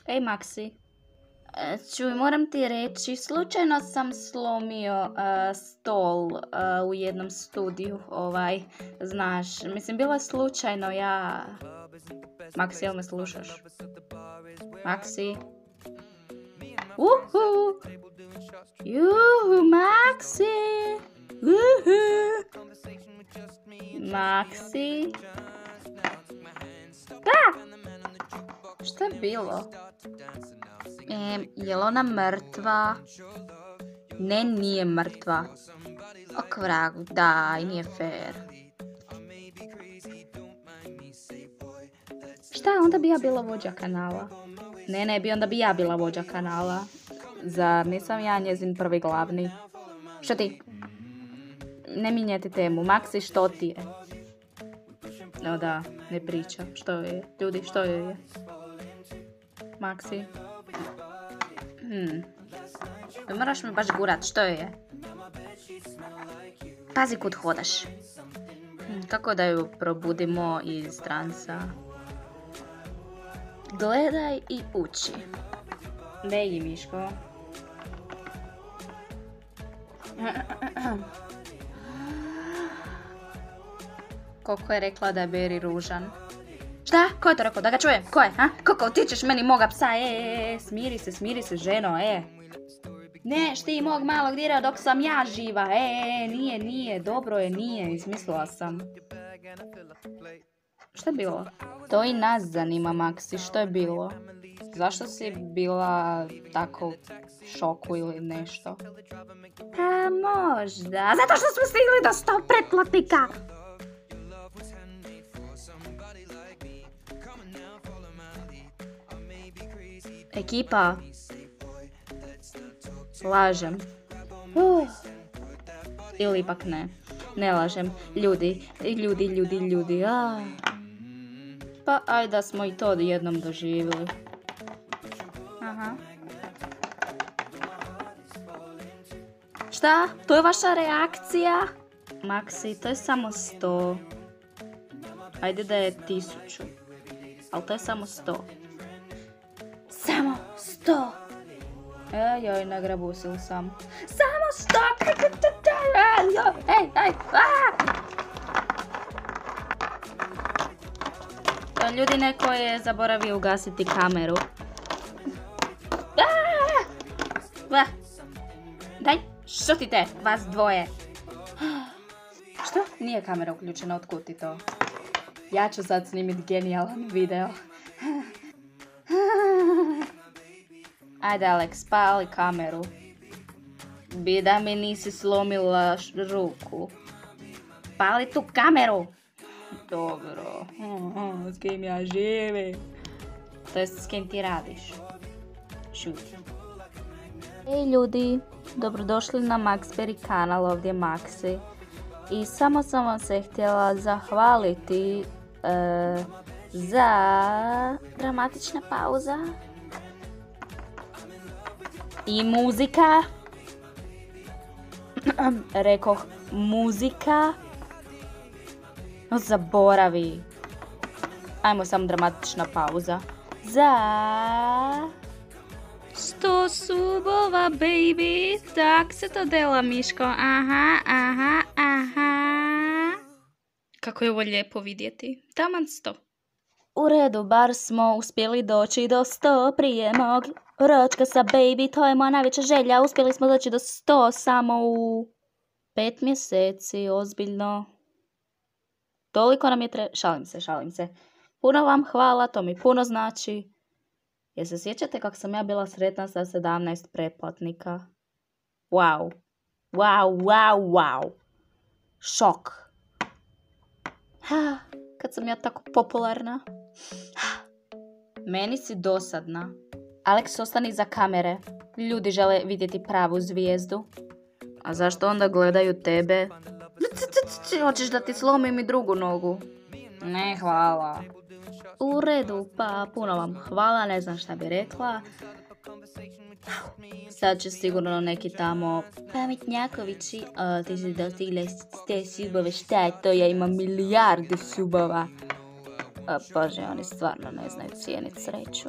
Ej, Maksi. Čuj, moram ti reći, slučajno sam slomio stol u jednom studiju, znaš, mislim, bilo je slučajno, ja... Maksi, jel me slušaš? Maksi? Uhu! Juhu, Maksi! Uhu! Maksi? Da! Šta je bilo? Je li ona mrtva? Ne, nije mrtva. Ok, vragu, daj, nije fair. Šta, onda bi ja bila vođa kanala? Ne, onda bi ja bila vođa kanala. Zar nisam ja njezin prvi glavni? Što ti? Ne mijenjati temu. Maksi, što ti je? No da, ne priča. Što je? Ljudi, što je? Maksi? Moraš me baš gurat, što je? Pazi kud hodaš. Kako da ju probudimo iz transa? Gledaj i uči. Leji, Miško. Koliko je rekla da je Beri ružan? Šta? Ko je to rekao? Da ga čujem? Ko je? Kako ti ćeš meni moga psa? Smiri se, ženo, Neš ti mog malog dira dok sam ja živa. Nije, dobro je, nije, izmislila sam. Šta je bilo? To i nas zanima, Maksi, što je bilo? Zašto si bila tako u šoku ili nešto? A možda, zato što smo stigli do 100 pretplatnika. Ekipa. Lažem. Ili ipak ne. Ne lažem. Ljudi. Pa ajde da smo i to jednom doživjeli. Aha. Šta? To je vaša reakcija? Maksi, to je samo 100. Ajde da je 1000. Ali to je samo 100. Samo 100. Joj, nagrabusil sam. Samo 100! Ej! Ljudi, neko je zaboravio ugasiti kameru. Daj, što ti te, vas dvoje? Što? Nije kamera uključena, otkud ti to? Ja ću sad snimiti genijalan video. Ajde, Alex, pali kameru. Bi da mi nisi slomila ruku. Pali tu kameru. Dobro. S kim ja živim? To jest s kim ti radiš? Šuti. Ej ljudi, dobrodošli na Maxberry kanal, ovdje Maxi. I samo sam vam se htjela zahvaliti za dramatična pauza. I muzika. Rekoh muzika. No zaboravi. Ajmo samo dramatična pauza. Za 100 subova, baby. Tak se to dela, Miško. Aha. Kako je ovo lijepo vidjeti. Taman 100. U redu, bar smo uspjeli doći do 100 prije mog ročka sa baby. To je moja najveća želja. Uspjeli smo doći do 100 samo u 5 mjeseci, ozbiljno. Toliko nam je šalim se. Puno vam hvala, to mi puno znači. Jer se sjećate kako sam ja bila sretna sa 17 pretplatnika? Wow. Šok. Kad sam ja tako popularna. Meni si dosadna. Alex, ostani za kamere. Ljudi žele vidjeti pravu zvijezdu. A zašto onda gledaju tebe? Hoćeš da ti slomim i drugu nogu? Ne, hvala. U redu, pa puno vam hvala, ne znam šta bi rekla. Sad će sigurno neki tamo pametnjakovići, ti si dostigli te subove, šta je to, ja imam milijarde subova. Bože, oni stvarno ne znaju cijeniti sreću.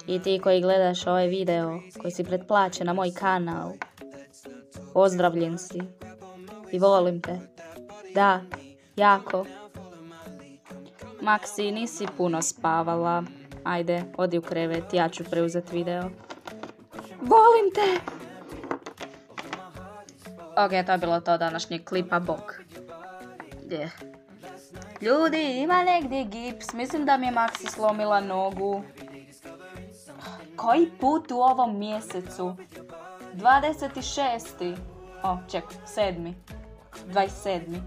I ti koji gledaš ovaj video, koji si pretplaćen na moj kanal, pozdravljen si i volim te. Da, jako. Maksi, nisi puno spavala. Ajde, odi u krevet, ja ću preuzeti video. Volim te! Ok, to je bilo to današnjeg klipa, bok. Yeah. Ljudi, ima negdje gips, mislim da mi je Maksi slomila nogu. Koji put u ovom mjesecu? 26. O, ček, 7. 27.